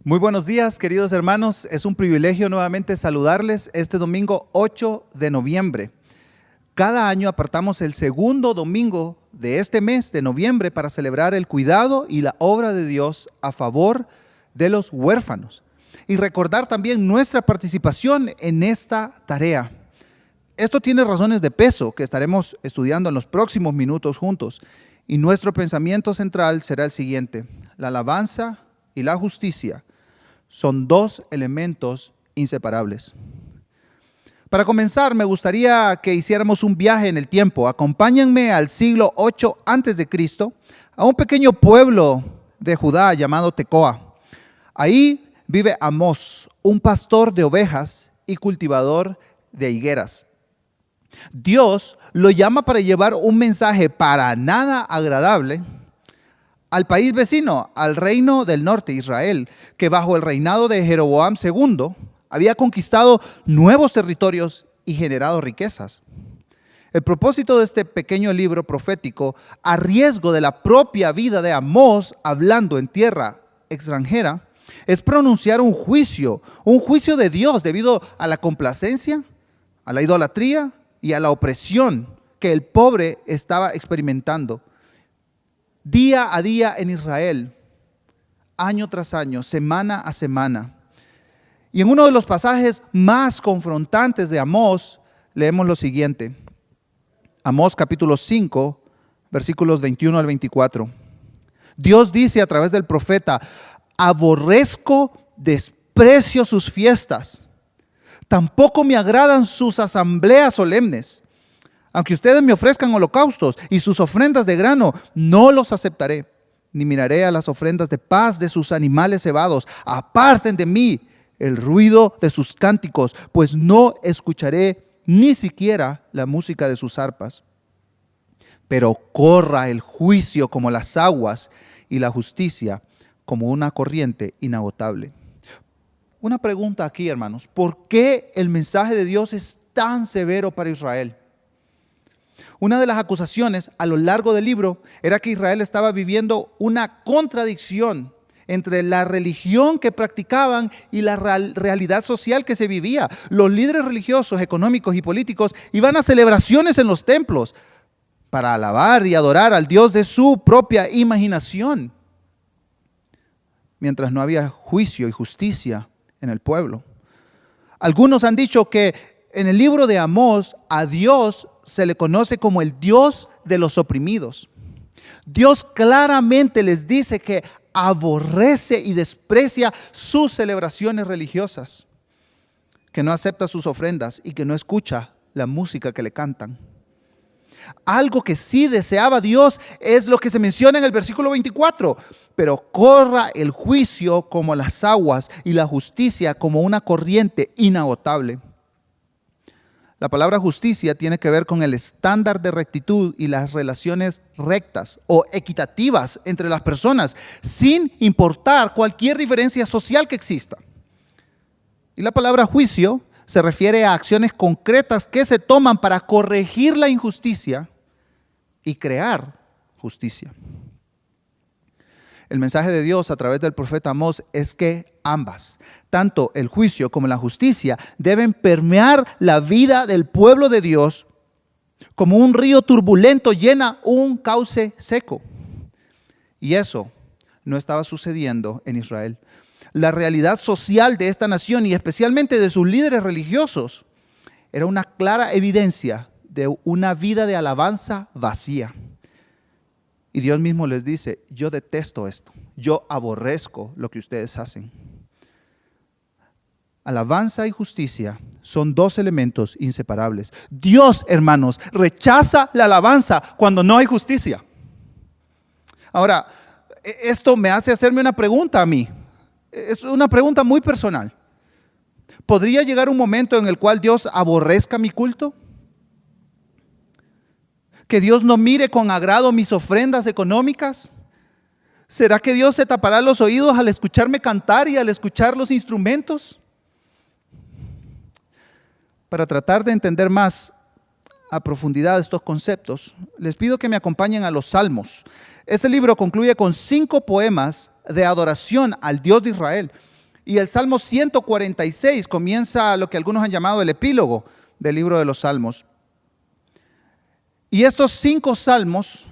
Muy buenos días, queridos hermanos. Es un privilegio nuevamente saludarles este domingo 8 de noviembre. Cada año apartamos el segundo domingo de este mes de noviembre para celebrar el cuidado y la obra de Dios a favor de los huérfanos y recordar también nuestra participación en esta tarea. Esto tiene razones de peso que estaremos estudiando en los próximos minutos juntos, y nuestro pensamiento central será el siguiente: la alabanza y la justicia son dos elementos inseparables. Para comenzar, me gustaría que hiciéramos un viaje en el tiempo. Acompáñenme al siglo 8 a.C., a un pequeño pueblo de Judá llamado Tecoa. Ahí vive Amós, un pastor de ovejas y cultivador de higueras. Dios lo llama para llevar un mensaje para nada agradable al país vecino, al reino del norte, Israel, que bajo el reinado de Jeroboam II había conquistado nuevos territorios y generado riquezas. El propósito de este pequeño libro profético, a riesgo de la propia vida de Amós hablando en tierra extranjera, es pronunciar un juicio de Dios debido a la complacencia, a la idolatría y a la opresión que el pobre estaba experimentando día a día en Israel, año tras año, semana a semana. Y en uno de los pasajes más confrontantes de Amós, leemos lo siguiente. Amós capítulo 5, versículos 21 al 24. Dios dice a través del profeta: aborrezco, desprecio sus fiestas, tampoco me agradan sus asambleas solemnes. Aunque ustedes me ofrezcan holocaustos y sus ofrendas de grano, no los aceptaré, ni miraré a las ofrendas de paz de sus animales cebados. Aparten de mí el ruido de sus cánticos, pues no escucharé ni siquiera la música de sus arpas. Pero corra el juicio como las aguas y la justicia como una corriente inagotable. Una pregunta aquí, hermanos: ¿por qué el mensaje de Dios es tan severo para Israel? Una de las acusaciones a lo largo del libro era que Israel estaba viviendo una contradicción entre la religión que practicaban y la realidad social que se vivía. Los líderes religiosos, económicos y políticos iban a celebraciones en los templos para alabar y adorar al Dios de su propia imaginación, mientras no había juicio y justicia en el pueblo. Algunos han dicho que en el libro de Amós a Dios se le conoce como el Dios de los oprimidos. Dios claramente les dice que aborrece y desprecia sus celebraciones religiosas, que no acepta sus ofrendas y que no escucha la música que le cantan. Algo que sí deseaba Dios es lo que se menciona en el versículo 24. Pero corra el juicio como las aguas y la justicia como una corriente inagotable. La palabra justicia tiene que ver con el estándar de rectitud y las relaciones rectas o equitativas entre las personas, sin importar cualquier diferencia social que exista. Y la palabra juicio se refiere a acciones concretas que se toman para corregir la injusticia y crear justicia. El mensaje de Dios a través del profeta Amós es que ambas, tanto el juicio como la justicia, deben permear la vida del pueblo de Dios como un río turbulento llena un cauce seco. Y eso no estaba sucediendo en Israel. La realidad social de esta nación y especialmente de sus líderes religiosos era una clara evidencia de una vida de alabanza vacía. Y Dios mismo les dice: yo detesto esto, yo aborrezco lo que ustedes hacen. Alabanza y justicia son dos elementos inseparables. Dios, hermanos, rechaza la alabanza cuando no hay justicia. Ahora, esto me hace hacerme una pregunta a mí. Es una pregunta muy personal. ¿Podría llegar un momento en el cual Dios aborrezca mi culto? ¿Que Dios no mire con agrado mis ofrendas económicas? ¿Será que Dios se tapará los oídos al escucharme cantar y al escuchar los instrumentos? Para tratar de entender más a profundidad estos conceptos, les pido que me acompañen a los Salmos. Este libro concluye con 5 poemas de adoración al Dios de Israel. Y el Salmo 146 comienza lo que algunos han llamado el epílogo del libro de los Salmos. Y estos 5 salmos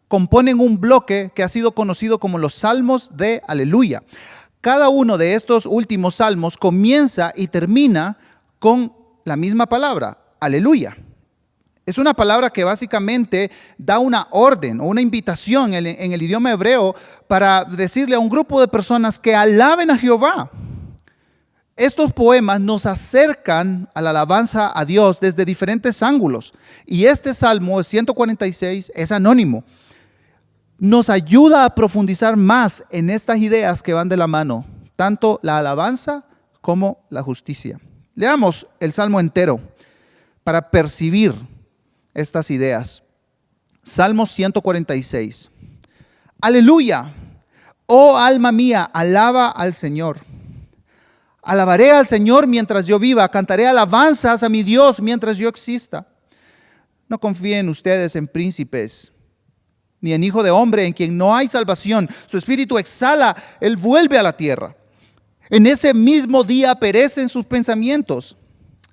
componen un bloque que ha sido conocido como los salmos de aleluya. Cada uno de estos últimos salmos comienza y termina con la misma palabra, aleluya. Es una palabra que básicamente da una orden o una invitación en el idioma hebreo para decirle a un grupo de personas que alaben a Jehová. Estos poemas nos acercan a la alabanza a Dios desde diferentes ángulos. Y este Salmo 146 es anónimo. Nos ayuda a profundizar más en estas ideas que van de la mano, tanto la alabanza como la justicia. Leamos el Salmo entero para percibir estas ideas. Salmo 146. Aleluya, oh alma mía, alaba al Señor. Alabaré al Señor mientras yo viva, cantaré alabanzas a mi Dios mientras yo exista. No confíen ustedes en príncipes, ni en hijo de hombre en quien no hay salvación. Su espíritu exhala, él vuelve a la tierra. En ese mismo día perecen sus pensamientos.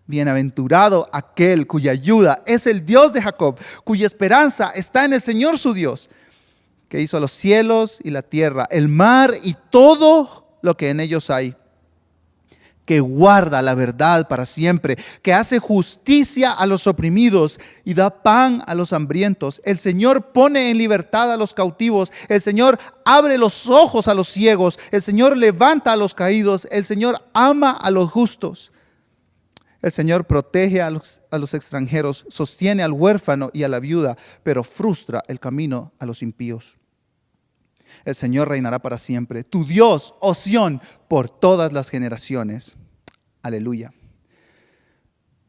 Bienaventurado aquel cuya ayuda es el Dios de Jacob, cuya esperanza está en el Señor su Dios, que hizo los cielos y la tierra, el mar y todo lo que en ellos hay, que guarda la verdad para siempre, que hace justicia a los oprimidos y da pan a los hambrientos. El Señor pone en libertad a los cautivos, el Señor abre los ojos a los ciegos, el Señor levanta a los caídos, el Señor ama a los justos. El Señor protege a los extranjeros, sostiene al huérfano y a la viuda, pero frustra el camino a los impíos. El Señor reinará para siempre. Tu Dios, oh Sión, por todas las generaciones. Aleluya.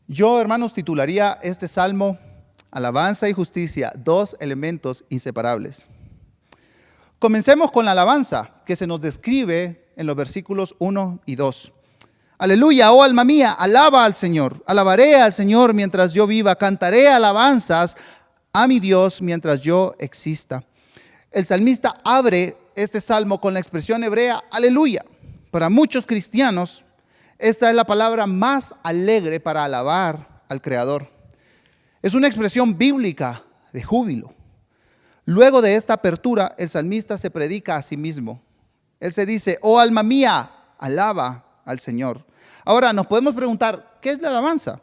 Yo, hermanos, titularía este salmo Alabanza y justicia, 2 elementos inseparables. Comencemos con la alabanza que se nos describe en los versículos 1 y 2. Aleluya, oh alma mía, alaba al Señor. Alabaré al Señor mientras yo viva. Cantaré alabanzas a mi Dios mientras yo exista. El salmista abre este salmo con la expresión hebrea, aleluya. Para muchos cristianos, esta es la palabra más alegre para alabar al Creador. Es una expresión bíblica de júbilo. Luego de esta apertura, el salmista se predica a sí mismo. Él se dice, oh alma mía, alaba al Señor. Ahora nos podemos preguntar, ¿qué es la alabanza?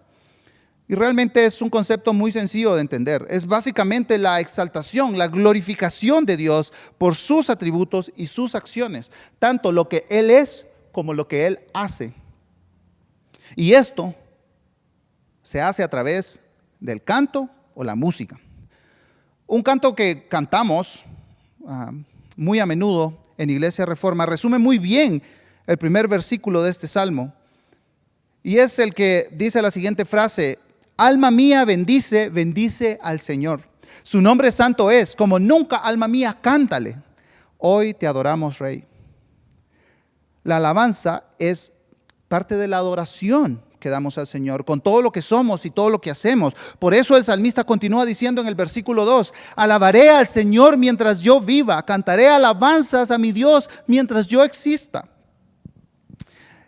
Y realmente es un concepto muy sencillo de entender. Es básicamente la exaltación, la glorificación de Dios por sus atributos y sus acciones, tanto lo que Él es como lo que Él hace. Y esto se hace a través del canto o la música. Un canto que cantamos muy a menudo en Iglesia Reforma resume muy bien el primer versículo de este salmo. Y es el que dice la siguiente frase: alma mía, bendice, bendice al Señor. Su nombre santo es, como nunca, alma mía, cántale. Hoy te adoramos, Rey. La alabanza es parte de la adoración que damos al Señor, con todo lo que somos y todo lo que hacemos. Por eso el salmista continúa diciendo en el versículo 2, alabaré al Señor mientras yo viva, cantaré alabanzas a mi Dios mientras yo exista.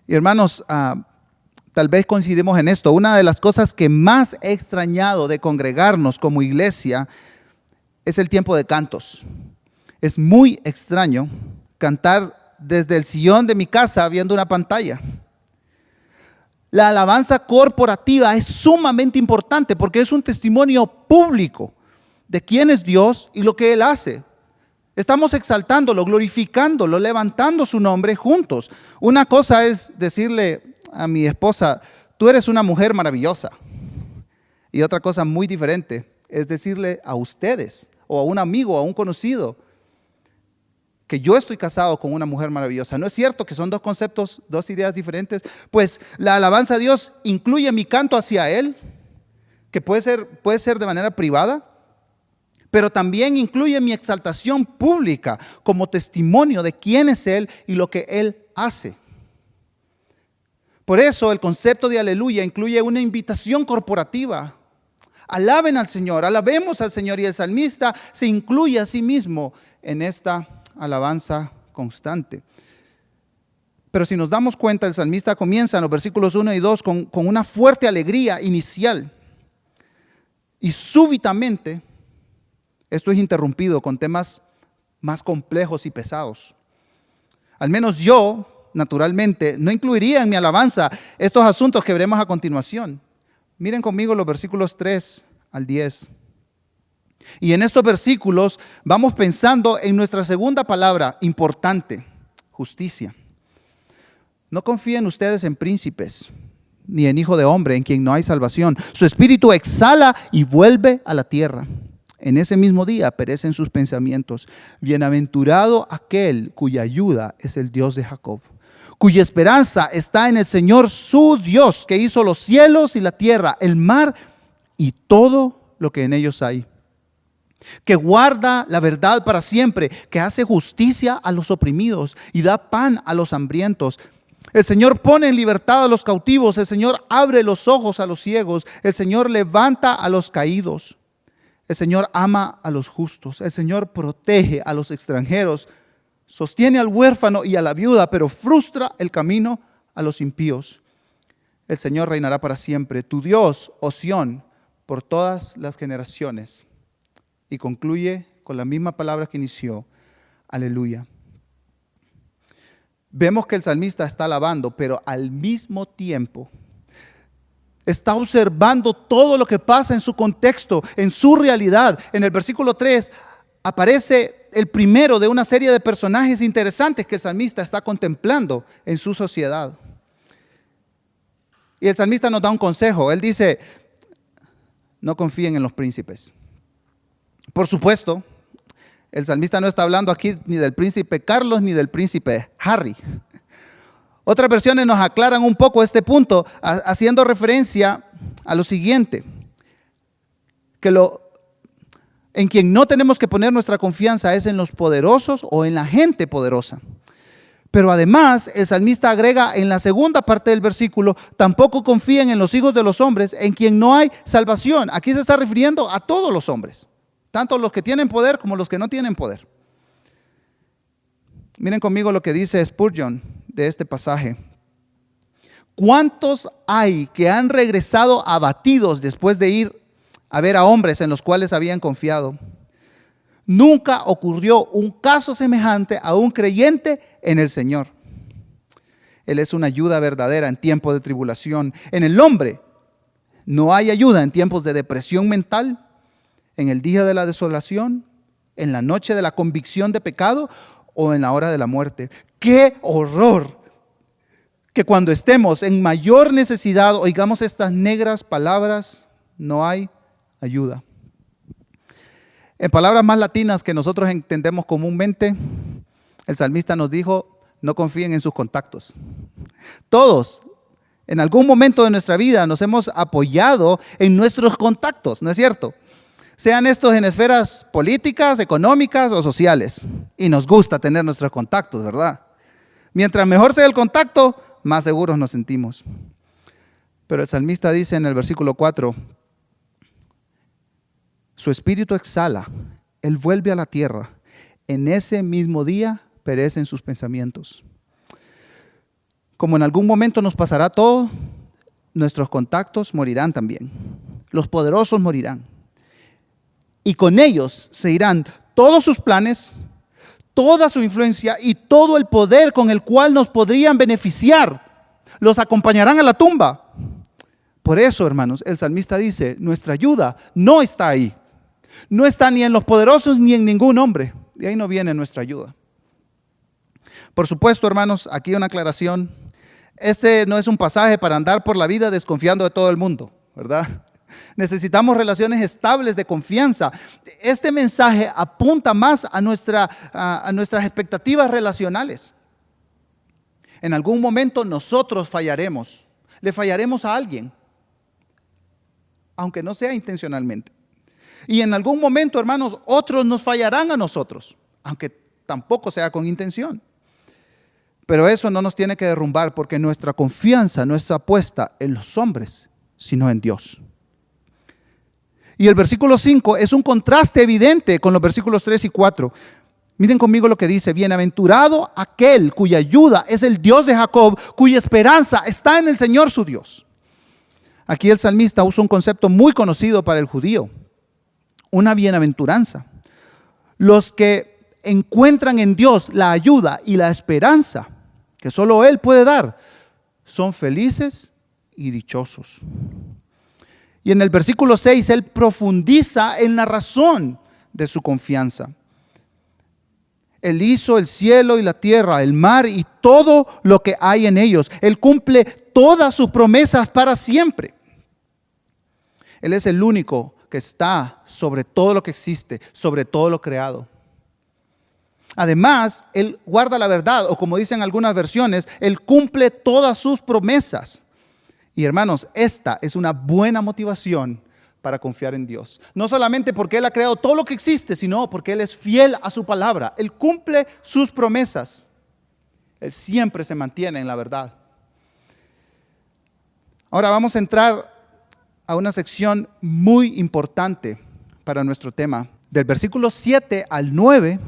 Y hermanos, tal vez coincidimos en esto. Una de las cosas que más he extrañado de congregarnos como iglesia es el tiempo de cantos. Es muy extraño cantar desde el sillón de mi casa viendo una pantalla. La alabanza corporativa es sumamente importante porque es un testimonio público de quién es Dios y lo que Él hace. Estamos exaltándolo, glorificándolo, levantando su nombre juntos. Una cosa es decirle a mi esposa, tú eres una mujer maravillosa. Y otra cosa muy diferente es decirle a ustedes, o a un amigo, o a un conocido, que yo estoy casado con una mujer maravillosa. ¿No es cierto que son dos conceptos, dos ideas diferentes? Pues la alabanza a Dios incluye mi canto hacia Él, que puede ser de manera privada, pero también incluye mi exaltación pública como testimonio de quién es Él y lo que Él hace. Por eso el concepto de aleluya incluye una invitación corporativa. Alaben al Señor, alabemos al Señor, y el salmista se incluye a sí mismo en esta alabanza constante. Pero si nos damos cuenta, el salmista comienza en los versículos 1 y 2 con una fuerte alegría inicial. Y súbitamente, esto es interrumpido con temas más complejos y pesados. Al menos yo, naturalmente, no incluiría en mi alabanza estos asuntos que veremos a continuación. Miren conmigo los versículos 3 al 10. Y en estos versículos vamos pensando en nuestra segunda palabra importante, justicia. No confíen ustedes en príncipes, ni en hijo de hombre, en quien no hay salvación. Su espíritu exhala y vuelve a la tierra. En ese mismo día perecen sus pensamientos. Bienaventurado aquel cuya ayuda es el Dios de Jacob, cuya esperanza está en el Señor su Dios, que hizo los cielos y la tierra, el mar y todo lo que en ellos hay. Que guarda la verdad para siempre, que hace justicia a los oprimidos y da pan a los hambrientos. El Señor pone en libertad a los cautivos, el Señor abre los ojos a los ciegos, el Señor levanta a los caídos. El Señor ama a los justos, el Señor protege a los extranjeros, sostiene al huérfano y a la viuda, pero frustra el camino a los impíos. El Señor reinará para siempre, tu Dios, oh Sión, por todas las generaciones. Y concluye con la misma palabra que inició, aleluya. Vemos que el salmista está alabando, pero al mismo tiempo está observando todo lo que pasa en su contexto, en su realidad. En el versículo 3 aparece el primero de una serie de personajes interesantes que el salmista está contemplando en su sociedad. Y el salmista nos da un consejo. Él dice, no confíen en los príncipes. Por supuesto, el salmista no está hablando aquí ni del príncipe Carlos ni del príncipe Harry. Otras versiones nos aclaran un poco este punto, haciendo referencia a lo siguiente, en quien no tenemos que poner nuestra confianza es en los poderosos o en la gente poderosa. Pero además, el salmista agrega en la segunda parte del versículo, tampoco confíen en los hijos de los hombres, en quien no hay salvación. Aquí se está refiriendo a todos los hombres, tanto los que tienen poder como los que no tienen poder. Miren conmigo lo que dice Spurgeon de este pasaje. ¿Cuántos hay que han regresado abatidos después de ir a ver a hombres en los cuales habían confiado? Nunca ocurrió un caso semejante a un creyente en el Señor. Él es una ayuda verdadera en tiempos de tribulación. En el hombre no hay ayuda en tiempos de depresión mental, en el día de la desolación, en la noche de la convicción de pecado o en la hora de la muerte. ¡Qué horror! Que cuando estemos en mayor necesidad oigamos estas negras palabras, no hay ayuda. En palabras más latinas que nosotros entendemos comúnmente, el salmista nos dijo, no confíen en sus contactos. Todos, en algún momento de nuestra vida, nos hemos apoyado en nuestros contactos, ¿no es cierto? Sean estos en esferas políticas, económicas o sociales. Y nos gusta tener nuestros contactos, ¿verdad? Mientras mejor sea el contacto, más seguros nos sentimos. Pero el salmista dice en el versículo 4, su espíritu exhala, él vuelve a la tierra. En ese mismo día perecen sus pensamientos. Como en algún momento nos pasará todo, nuestros contactos morirán también. Los poderosos morirán. Y con ellos se irán todos sus planes, toda su influencia y todo el poder con el cual nos podrían beneficiar. Los acompañarán a la tumba. Por eso, hermanos, el salmista dice, nuestra ayuda no está ahí. No está ni en los poderosos ni en ningún hombre. De ahí no viene nuestra ayuda. Por supuesto, hermanos, aquí una aclaración. Este no es un pasaje para andar por la vida desconfiando de todo el mundo, ¿verdad? Necesitamos relaciones estables de confianza. Este mensaje apunta más a nuestras expectativas relacionales. En algún momento nosotros fallaremos. Le fallaremos a alguien, aunque no sea intencionalmente. Y en algún momento, hermanos, otros nos fallarán a nosotros, aunque tampoco sea con intención. Pero eso no nos tiene que derrumbar, porque nuestra confianza no está puesta en los hombres, sino en Dios. Y el versículo 5 es un contraste evidente con los versículos 3 y 4. Miren conmigo lo que dice: bienaventurado aquel cuya ayuda es el Dios de Jacob, cuya esperanza está en el Señor su Dios. Aquí el salmista usa un concepto muy conocido para el judío, una bienaventuranza. Los que encuentran en Dios la ayuda y la esperanza que solo Él puede dar, son felices y dichosos. Y en el versículo 6, Él profundiza en la razón de su confianza. Él hizo el cielo y la tierra, el mar y todo lo que hay en ellos. Él cumple todas sus promesas para siempre. Él es el único que está sobre todo lo que existe, sobre todo lo creado. Además, Él guarda la verdad, o como dicen algunas versiones, Él cumple todas sus promesas. Y hermanos, esta es una buena motivación para confiar en Dios. No solamente porque Él ha creado todo lo que existe, sino porque Él es fiel a su palabra. Él cumple sus promesas. Él siempre se mantiene en la verdad. Ahora vamos a entrar a una sección muy importante para nuestro tema. Del versículo 7 al 9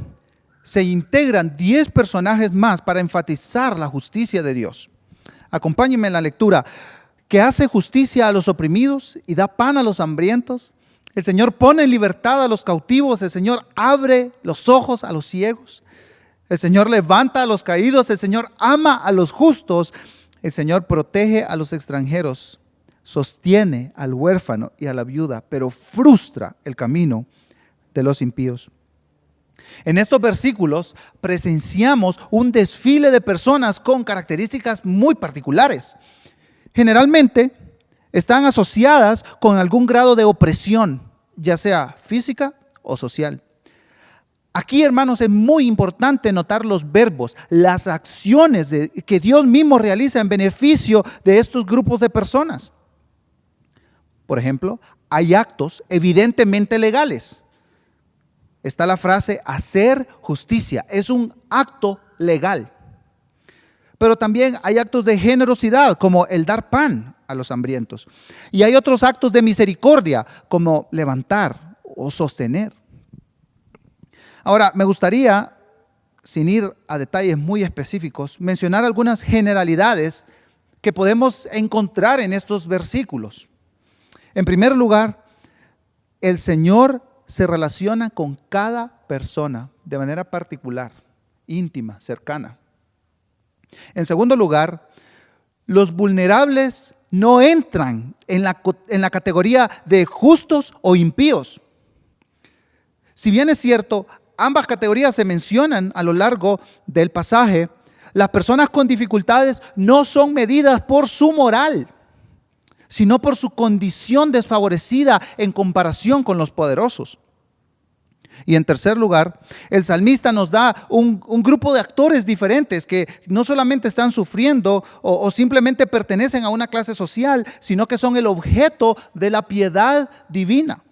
se integran 10 personajes más para enfatizar la justicia de Dios. Acompáñenme en la lectura. Que hace justicia a los oprimidos y da pan a los hambrientos. El Señor pone en libertad a los cautivos. El Señor abre los ojos a los ciegos. El Señor levanta a los caídos. El Señor ama a los justos. El Señor protege a los extranjeros. Sostiene al huérfano y a la viuda, pero frustra el camino de los impíos. En estos versículos presenciamos un desfile de personas con características muy particulares. Generalmente están asociadas con algún grado de opresión, ya sea física o social. Aquí, hermanos, es muy importante notar los verbos, las acciones que Dios mismo realiza en beneficio de estos grupos de personas. Por ejemplo, hay actos evidentemente legales. Está la frase hacer justicia, es un acto legal. Pero también hay actos de generosidad, como el dar pan a los hambrientos. Y hay otros actos de misericordia, como levantar o sostener. Ahora, me gustaría, sin ir a detalles muy específicos, mencionar algunas generalidades que podemos encontrar en estos versículos. En primer lugar, el Señor se relaciona con cada persona de manera particular, íntima, cercana. En segundo lugar, los vulnerables no entran en la categoría de justos o impíos. Si bien es cierto, ambas categorías se mencionan a lo largo del pasaje, las personas con dificultades no son medidas por su moral, sino por su condición desfavorecida en comparación con los poderosos. Y en tercer lugar, el salmista nos da un grupo de actores diferentes que no solamente están sufriendo o simplemente pertenecen a una clase social, sino que son el objeto de la piedad divina.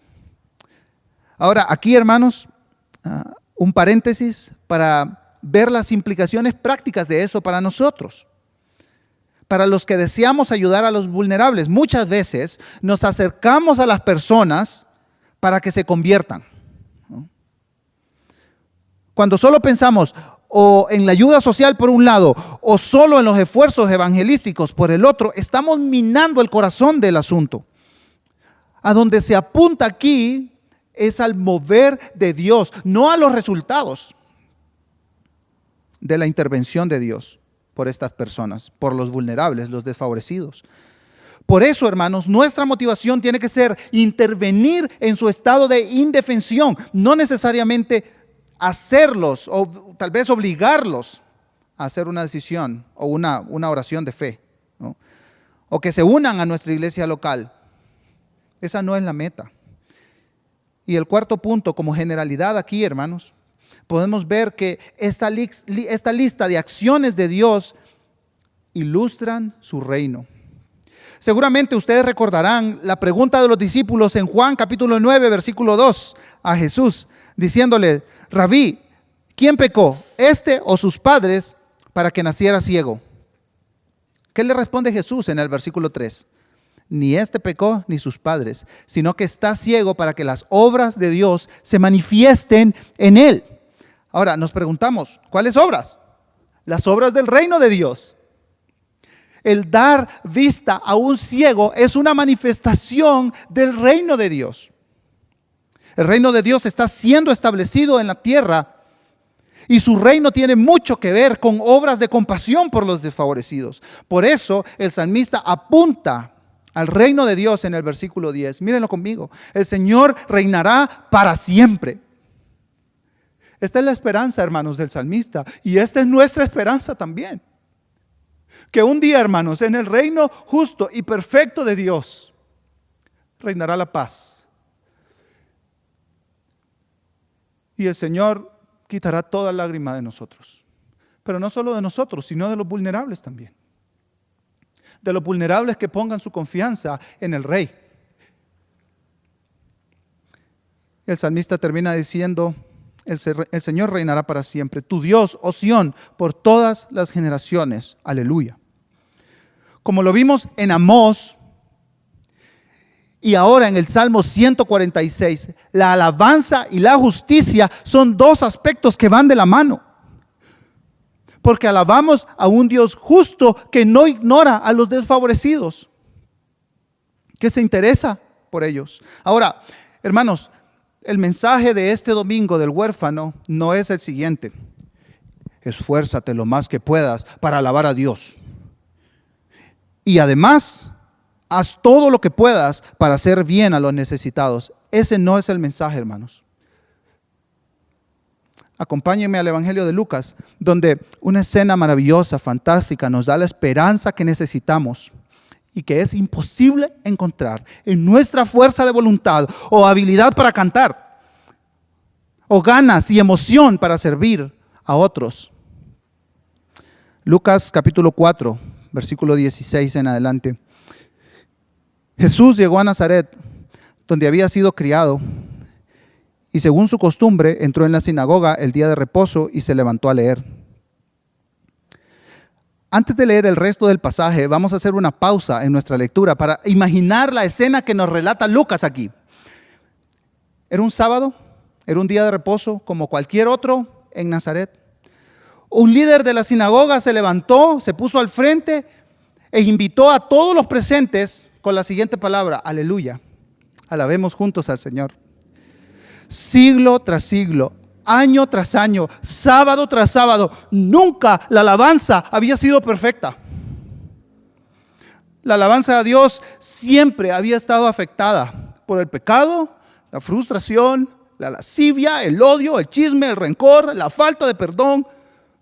Ahora, aquí, hermanos, un paréntesis para ver las implicaciones prácticas de eso para nosotros. Para los que deseamos ayudar a los vulnerables, muchas veces nos acercamos a las personas para que se conviertan. Cuando solo pensamos o en la ayuda social por un lado o solo en los esfuerzos evangelísticos por el otro, estamos minando el corazón del asunto. A donde se apunta aquí es al mover de Dios, no a los resultados de la intervención de Dios por estas personas, por los vulnerables, los desfavorecidos. Por eso, hermanos, nuestra motivación tiene que ser intervenir en su estado de indefensión, no necesariamente hacerlos o tal vez obligarlos a hacer una decisión o una oración de fe, ¿no? O que se unan a nuestra iglesia local. Esa no es la meta. Y el cuarto punto, como generalidad aquí, hermanos, podemos ver que esta lista de acciones de Dios ilustran su reino. Seguramente ustedes recordarán la pregunta de los discípulos en Juan capítulo 9, versículo 2 a Jesús, diciéndole: Rabí, ¿quién pecó, este o sus padres, para que naciera ciego? ¿Qué le responde Jesús en el versículo 3? Ni este pecó ni sus padres, sino que está ciego para que las obras de Dios se manifiesten en él. Ahora nos preguntamos, ¿cuáles obras? Las obras del reino de Dios. El dar vista a un ciego es una manifestación del reino de Dios. El reino de Dios está siendo establecido en la tierra y su reino tiene mucho que ver con obras de compasión por los desfavorecidos. Por eso el salmista apunta al reino de Dios en el versículo 10. Mírenlo conmigo. El Señor reinará para siempre. Esta es la esperanza, hermanos, del salmista, y esta es nuestra esperanza también. Que un día, hermanos, en el reino justo y perfecto de Dios, reinará la paz. Y el Señor quitará toda lágrima de nosotros. Pero no solo de nosotros, sino de los vulnerables también. De los vulnerables que pongan su confianza en el Rey. El salmista termina diciendo: el Señor reinará para siempre. Tu Dios, oh Sión, por todas las generaciones. Aleluya. Como lo vimos en Amós y ahora en el Salmo 146, la alabanza y la justicia son dos aspectos que van de la mano. Porque alabamos a un Dios justo que no ignora a los desfavorecidos, que se interesa por ellos. Ahora, hermanos, el mensaje de este domingo del huérfano no es el siguiente: esfuérzate lo más que puedas para alabar a Dios. Y además, haz todo lo que puedas para hacer bien a los necesitados. Ese no es el mensaje, hermanos. Acompáñenme al Evangelio de Lucas, donde una escena maravillosa, fantástica, nos da la esperanza que necesitamos y que es imposible encontrar en nuestra fuerza de voluntad o habilidad para cantar, o ganas y emoción para servir a otros. Lucas capítulo 4, versículo 16 en adelante. Jesús llegó a Nazaret, donde había sido criado, y según su costumbre entró en la sinagoga el día de reposo y se levantó a leer. Antes de leer el resto del pasaje, vamos a hacer una pausa en nuestra lectura para imaginar la escena que nos relata Lucas aquí. Era un sábado, era un día de reposo como cualquier otro en Nazaret. Un líder de la sinagoga se levantó, se puso al frente e invitó a todos los presentes con la siguiente palabra: aleluya. Alabemos juntos al Señor. Siglo tras siglo, año tras año, sábado tras sábado, nunca la alabanza había sido perfecta. La alabanza a Dios siempre había estado afectada por el pecado, la frustración, la lascivia, el odio, el chisme, el rencor, la falta de perdón,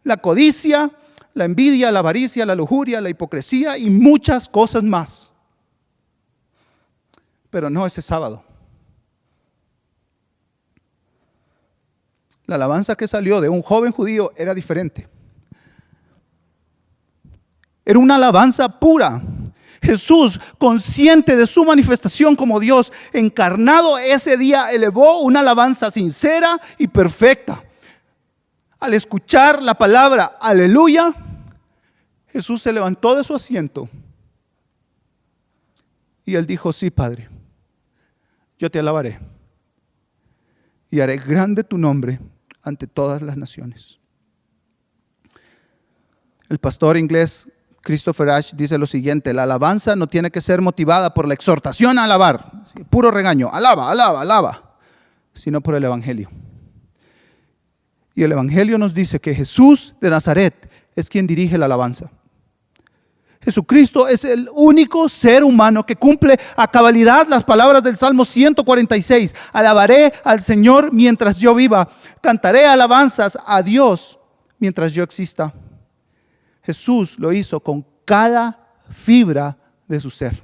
la codicia, la envidia, la avaricia, la lujuria, la hipocresía y muchas cosas más. Pero no ese sábado. La alabanza que salió de un joven judío era diferente. Era una alabanza pura. Jesús, consciente de su manifestación como Dios encarnado, ese día elevó una alabanza sincera y perfecta. Al escuchar la palabra aleluya, Jesús se levantó de su asiento y él dijo: sí, Padre, yo te alabaré y haré grande tu nombre ante todas las naciones. El pastor inglés Christopher Ash dice lo siguiente: la alabanza no tiene que ser motivada por la exhortación a alabar, puro regaño, alaba, alaba, alaba, sino por el evangelio. Y el evangelio nos dice que Jesús de Nazaret es quien dirige la alabanza. Jesucristo es el único ser humano que cumple a cabalidad las palabras del Salmo 146. Alabaré al Señor mientras yo viva. Cantaré alabanzas a Dios mientras yo exista. Jesús lo hizo con cada fibra de su ser.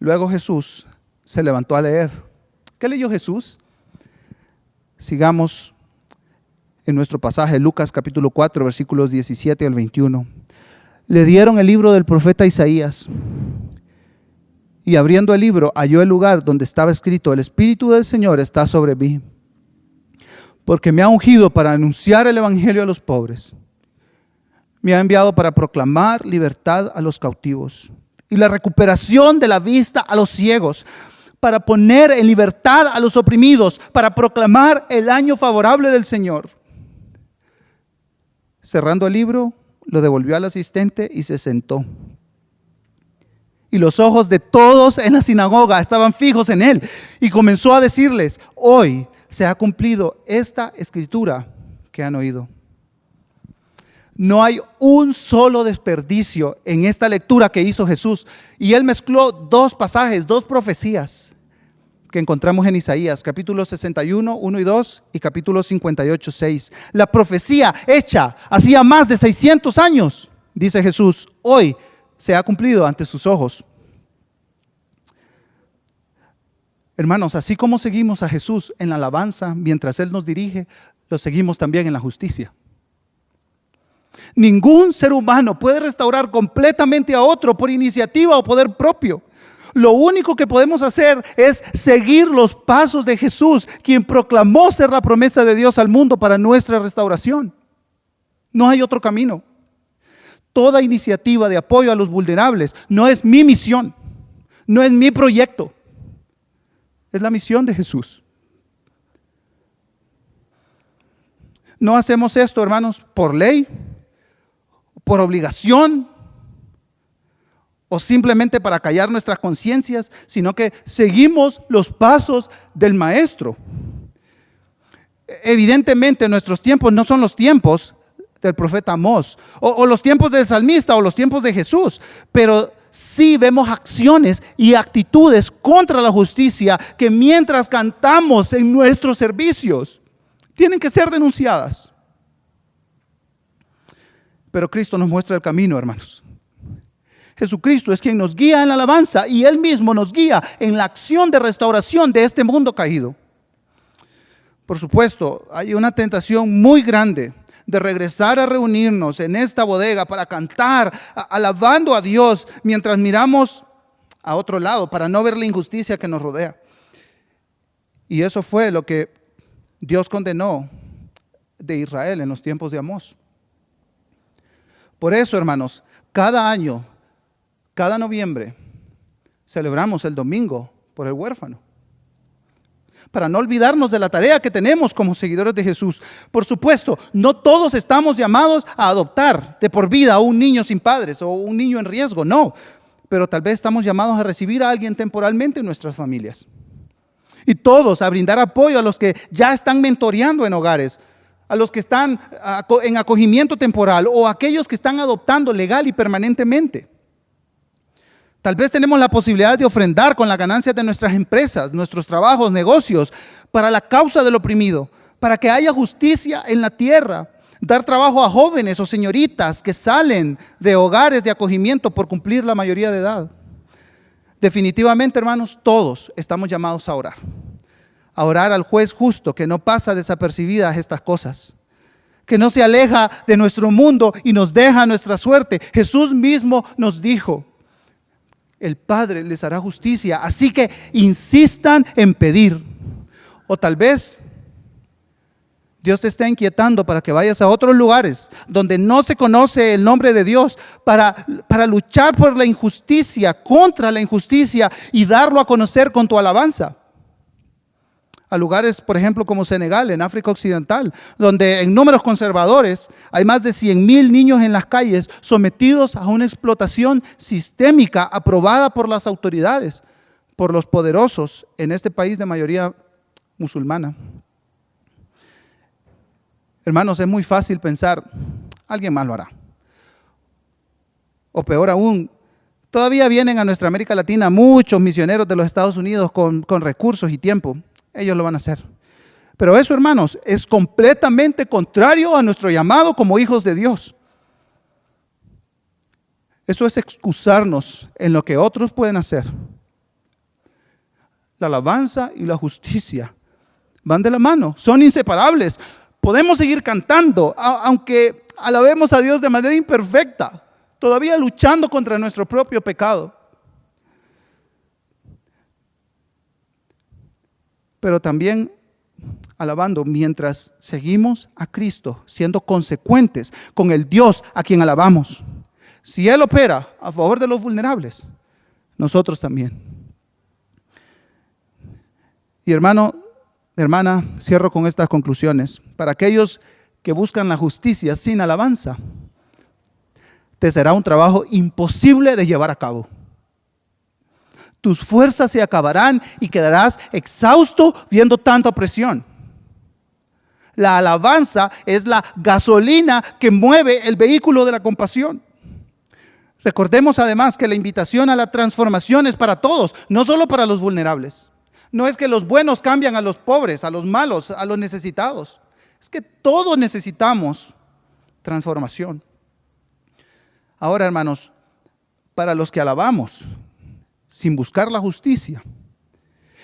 Luego Jesús se levantó a leer. ¿Qué leyó Jesús? Sigamos en nuestro pasaje, Lucas capítulo 4, versículos 17 al 21. Le dieron el libro del profeta Isaías y abriendo el libro halló el lugar donde estaba escrito: el Espíritu del Señor está sobre mí, porque me ha ungido para anunciar el evangelio a los pobres. Me ha enviado para proclamar libertad a los cautivos y la recuperación de la vista a los ciegos, para poner en libertad a los oprimidos, para proclamar el año favorable del Señor. Cerrando el libro, lo devolvió al asistente y se sentó. Y los ojos de todos en la sinagoga estaban fijos en él. Y comenzó a decirles: hoy se ha cumplido esta escritura que han oído. No hay un solo desperdicio en esta lectura que hizo Jesús. Y él mezcló dos pasajes, dos profecías que encontramos en Isaías, capítulo 61, 1 y 2 y capítulo 58, 6. La profecía hecha hacía más de 600 años, dice Jesús, hoy se ha cumplido ante sus ojos. Hermanos, así como seguimos a Jesús en la alabanza mientras Él nos dirige, lo seguimos también en la justicia. Ningún ser humano puede restaurar completamente a otro por iniciativa o poder propio. Lo único que podemos hacer es seguir los pasos de Jesús, quien proclamó ser la promesa de Dios al mundo para nuestra restauración. No hay otro camino. Toda iniciativa de apoyo a los vulnerables no es mi misión, no es mi proyecto. Es la misión de Jesús. No hacemos esto, hermanos, por ley, por obligación o simplemente para callar nuestras conciencias, sino que seguimos los pasos del Maestro. Evidentemente nuestros tiempos no son los tiempos del profeta Amós o los tiempos del salmista o los tiempos de Jesús, pero sí vemos acciones y actitudes contra la justicia que mientras cantamos en nuestros servicios tienen que ser denunciadas. Pero Cristo nos muestra el camino, hermanos. Jesucristo es quien nos guía en la alabanza y Él mismo nos guía en la acción de restauración de este mundo caído. Por supuesto, hay una tentación muy grande de regresar a reunirnos en esta bodega para cantar, alabando a Dios, mientras miramos a otro lado para no ver la injusticia que nos rodea. Y eso fue lo que Dios condenó de Israel en los tiempos de Amós. Por eso, hermanos, cada año, cada noviembre, celebramos el domingo por el huérfano. Para no olvidarnos de la tarea que tenemos como seguidores de Jesús. Por supuesto, no todos estamos llamados a adoptar de por vida a un niño sin padres o un niño en riesgo, no. Pero tal vez estamos llamados a recibir a alguien temporalmente en nuestras familias. Y todos a brindar apoyo a los que ya están mentoreando en hogares, a los que están en acogimiento temporal o a aquellos que están adoptando legal y permanentemente. Tal vez tenemos la posibilidad de ofrendar con las ganancias de nuestras empresas, nuestros trabajos, negocios, para la causa del oprimido, para que haya justicia en la tierra, dar trabajo a jóvenes o señoritas que salen de hogares de acogimiento por cumplir la mayoría de edad. Definitivamente, hermanos, todos estamos llamados a orar al juez justo que no pasa desapercibidas estas cosas, que no se aleja de nuestro mundo y nos deja nuestra suerte. Jesús mismo nos dijo: el Padre les hará justicia, así que insistan en pedir. O tal vez Dios te está inquietando para que vayas a otros lugares donde no se conoce el nombre de Dios para luchar por la injusticia, contra la injusticia y darlo a conocer con tu alabanza. A lugares, por ejemplo, como Senegal, en África Occidental, donde en números conservadores hay más de 100,000 niños en las calles sometidos a una explotación sistémica aprobada por las autoridades, por los poderosos en este país de mayoría musulmana. Hermanos, es muy fácil pensar, alguien más lo hará. O peor aún, todavía vienen a nuestra América Latina muchos misioneros de los Estados Unidos con recursos y tiempo. Ellos lo van a hacer. Pero eso, hermanos, es completamente contrario a nuestro llamado como hijos de Dios. Eso es excusarnos en lo que otros pueden hacer. La alabanza y la justicia van de la mano, son inseparables. Podemos seguir cantando, aunque alabemos a Dios de manera imperfecta, todavía luchando contra nuestro propio pecado. Pero también alabando mientras seguimos a Cristo, siendo consecuentes con el Dios a quien alabamos. Si Él opera a favor de los vulnerables, nosotros también. Y hermana, cierro con estas conclusiones. Para aquellos que buscan la justicia sin alabanza, te será un trabajo imposible de llevar a cabo. Tus fuerzas se acabarán y quedarás exhausto viendo tanta opresión. La alabanza es la gasolina que mueve el vehículo de la compasión. Recordemos además que la invitación a la transformación es para todos, no solo para los vulnerables. No es que los buenos cambian a los pobres, a los malos, a los necesitados. Es que todos necesitamos transformación. Ahora, hermanos, para los que alabamos sin buscar la justicia,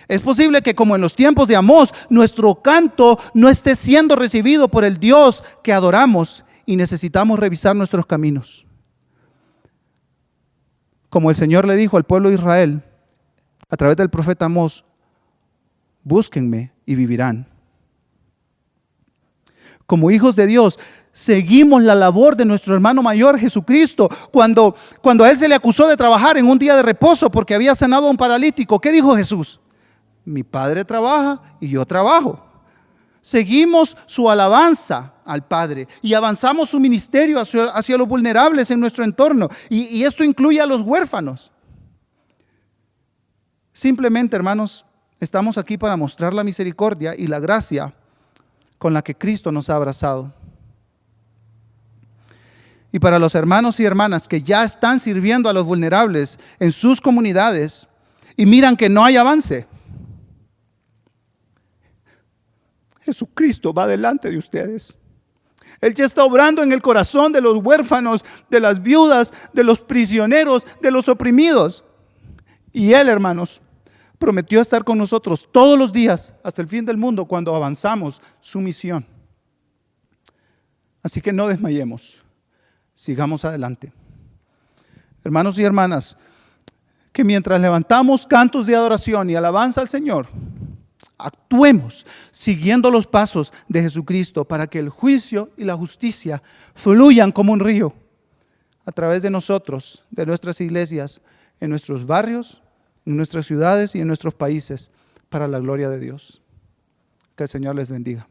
es posible que, como en los tiempos de Amós, nuestro canto no esté siendo recibido por el Dios que adoramos y necesitamos revisar nuestros caminos. Como el Señor le dijo al pueblo de Israel a través del profeta Amós: búsquenme y vivirán. Como hijos de Dios, seguimos la labor de nuestro hermano mayor Jesucristo. Cuando a él se le acusó de trabajar en un día de reposo porque había sanado a un paralítico, ¿qué dijo Jesús? Mi Padre trabaja y yo trabajo. Seguimos su alabanza al Padre y avanzamos su ministerio hacia los vulnerables en nuestro entorno. Y esto incluye a los huérfanos. Simplemente, hermanos, estamos aquí para mostrar la misericordia y la gracia con la que Cristo nos ha abrazado. Y para los hermanos y hermanas que ya están sirviendo a los vulnerables en sus comunidades y miran que no hay avance, Jesucristo va delante de ustedes. Él ya está obrando en el corazón de los huérfanos, de las viudas, de los prisioneros, de los oprimidos. Y Él, hermanos, prometió estar con nosotros todos los días hasta el fin del mundo cuando avanzamos su misión. Así que no desmayemos, sigamos adelante. Hermanos y hermanas, que mientras levantamos cantos de adoración y alabanza al Señor, actuemos siguiendo los pasos de Jesucristo para que el juicio y la justicia fluyan como un río a través de nosotros, de nuestras iglesias, en nuestros barrios, en nuestras ciudades y en nuestros países, para la gloria de Dios. Que el Señor les bendiga.